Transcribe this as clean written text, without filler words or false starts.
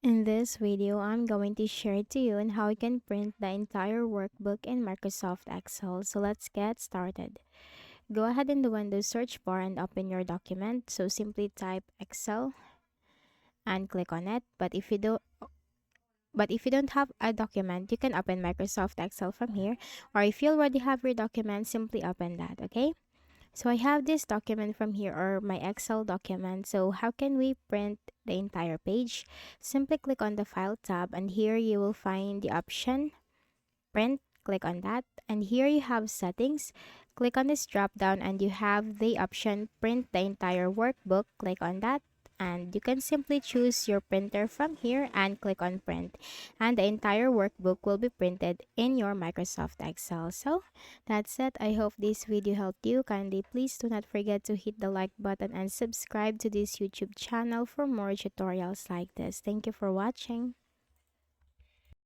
In this video, I'm going to share to you on how you can print the entire workbook in Microsoft Excel. So let's get started. Go ahead in the Windows search bar and open your document. So simply type Excel and click on it. But if you don't have a document, you can open Microsoft Excel from here. Or if you already have your document, simply open that, okay? So I have this document from here, or my Excel document. So how can we print the entire page? Simply click on the File tab, and here you will find the option Print. Click on that, and here you have Settings. Click on this drop down, and you have the option Print the entire workbook. Click on that, and you can simply choose your printer from here and click on Print, and the entire workbook will be printed in your Microsoft Excel. So that's it. I hope this video helped you. Kindly please do not forget to hit the like button and subscribe to this YouTube channel for more tutorials like this. Thank you for watching.